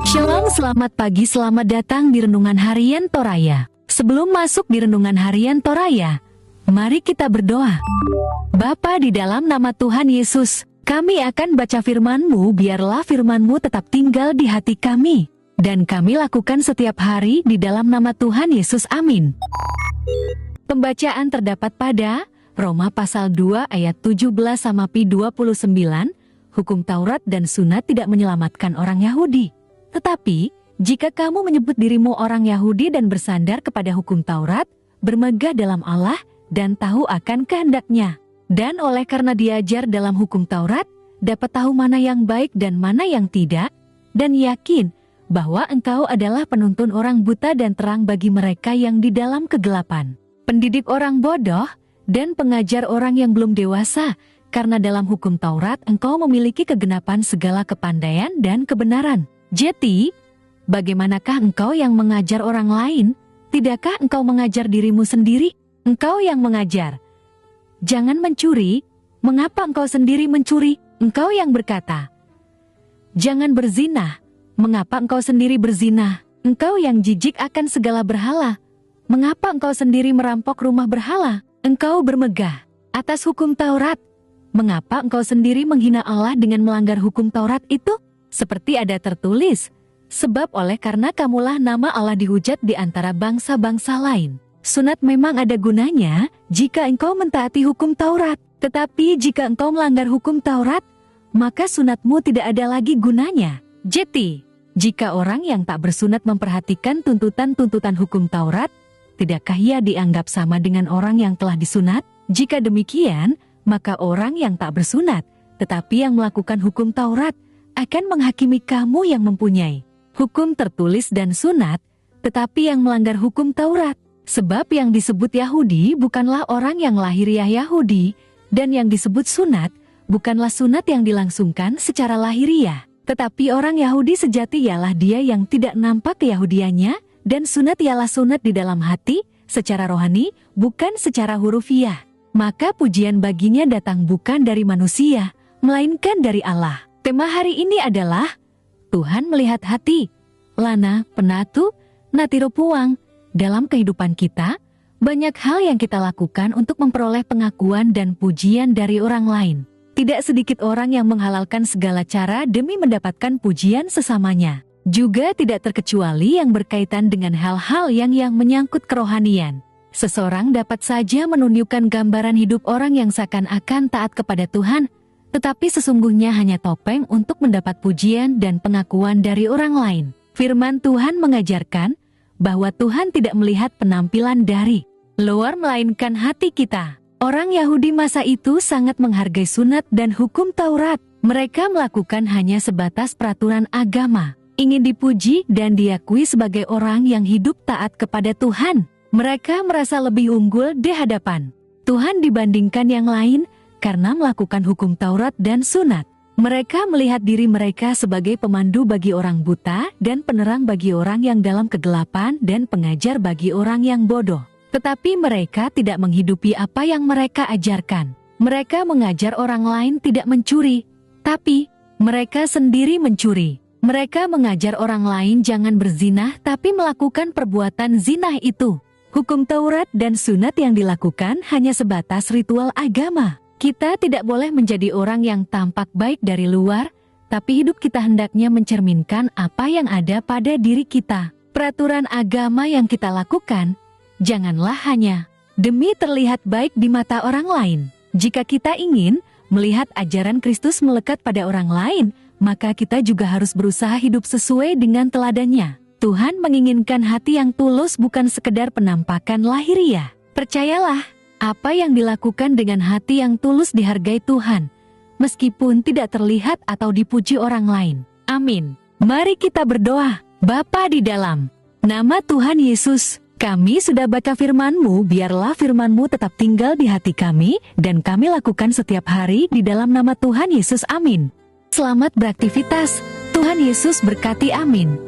Shalom, selamat pagi, selamat datang di Renungan Harian Toraya. Sebelum masuk di Renungan Harian Toraya, mari kita berdoa. Bapa, di dalam nama Tuhan Yesus, kami akan baca firman-Mu, biarlah firman-Mu tetap tinggal di hati kami, dan kami lakukan setiap hari di dalam nama Tuhan Yesus, amin. Pembacaan terdapat pada Roma pasal 2 ayat 17-29, hukum Taurat dan Sunat tidak menyelamatkan orang Yahudi. Tetapi, jika kamu menyebut dirimu orang Yahudi dan bersandar kepada hukum Taurat, bermegah dalam Allah dan tahu akan kehendak-Nya, dan oleh karena diajar dalam hukum Taurat, dapat tahu mana yang baik dan mana yang tidak, dan yakin bahwa engkau adalah penuntun orang buta dan terang bagi mereka yang di dalam kegelapan, pendidik orang bodoh, dan pengajar orang yang belum dewasa, karena dalam hukum Taurat engkau memiliki kegenapan segala kepandaian dan kebenaran. Jadi, bagaimanakah engkau yang mengajar orang lain? Tidakkah engkau mengajar dirimu sendiri? Engkau yang mengajar, jangan mencuri. Mengapa engkau sendiri mencuri? Engkau yang berkata, jangan berzina. Mengapa engkau sendiri berzina? Engkau yang jijik akan segala berhala. Mengapa engkau sendiri merampok rumah berhala? Engkau bermegah atas hukum Taurat. Mengapa engkau sendiri menghina Allah dengan melanggar hukum Taurat itu? Seperti ada tertulis, sebab oleh karena kamulah nama Allah dihujat di antara bangsa-bangsa lain. Sunat memang ada gunanya jika engkau mentaati hukum Taurat. Tetapi jika engkau melanggar hukum Taurat, maka sunatmu tidak ada lagi gunanya. Jadi, jika orang yang tak bersunat memperhatikan tuntutan-tuntutan hukum Taurat, tidakkah ia dianggap sama dengan orang yang telah disunat? Jika demikian, maka orang yang tak bersunat, tetapi yang melakukan hukum Taurat, akan menghakimi kamu yang mempunyai hukum tertulis dan sunat, tetapi yang melanggar hukum Taurat. Sebab yang disebut Yahudi bukanlah orang yang lahiriah Yahudi, dan yang disebut sunat bukanlah sunat yang dilangsungkan secara lahiriah. Tetapi orang Yahudi sejati ialah dia yang tidak nampak keyahudiannya, dan sunat ialah sunat di dalam hati, secara rohani, bukan secara hurufiah. Maka pujian baginya datang bukan dari manusia, melainkan dari Allah. Tema hari ini adalah Tuhan melihat hati. Lana Penatu Natiro Puang. Dalam kehidupan kita, banyak hal yang kita lakukan untuk memperoleh pengakuan dan pujian dari orang lain. Tidak sedikit orang yang menghalalkan segala cara demi mendapatkan pujian sesamanya. Juga tidak terkecuali yang berkaitan dengan hal-hal yang menyangkut kerohanian. Seseorang dapat saja menunjukkan gambaran hidup orang yang seakan-akan taat kepada Tuhan, tetapi sesungguhnya hanya topeng untuk mendapat pujian dan pengakuan dari orang lain. Firman Tuhan mengajarkan bahwa Tuhan tidak melihat penampilan dari luar melainkan hati kita. Orang Yahudi masa itu sangat menghargai sunat dan hukum Taurat. Mereka melakukan hanya sebatas peraturan agama, ingin dipuji dan diakui sebagai orang yang hidup taat kepada Tuhan. Mereka merasa lebih unggul di hadapan Tuhan dibandingkan yang lain, karena melakukan hukum Taurat dan sunat. Mereka melihat diri mereka sebagai pemandu bagi orang buta dan penerang bagi orang yang dalam kegelapan dan pengajar bagi orang yang bodoh. Tetapi mereka tidak menghidupi apa yang mereka ajarkan. Mereka mengajar orang lain tidak mencuri, tapi mereka sendiri mencuri. Mereka mengajar orang lain jangan berzinah tapi melakukan perbuatan zinah itu. Hukum Taurat dan sunat yang dilakukan hanya sebatas ritual agama. Kita tidak boleh menjadi orang yang tampak baik dari luar, tapi hidup kita hendaknya mencerminkan apa yang ada pada diri kita. Peraturan agama yang kita lakukan, janganlah hanya demi terlihat baik di mata orang lain. Jika kita ingin melihat ajaran Kristus melekat pada orang lain, maka kita juga harus berusaha hidup sesuai dengan teladannya. Tuhan menginginkan hati yang tulus, bukan sekedar penampakan lahiriah. Percayalah, apa yang dilakukan dengan hati yang tulus dihargai Tuhan, meskipun tidak terlihat atau dipuji orang lain. Amin. Mari kita berdoa. Bapa di dalam nama Tuhan Yesus, kami sudah baca firman-Mu, biarlah firman-Mu tetap tinggal di hati kami, dan kami lakukan setiap hari di dalam nama Tuhan Yesus. Amin. Selamat beraktivitas. Tuhan Yesus berkati. Amin.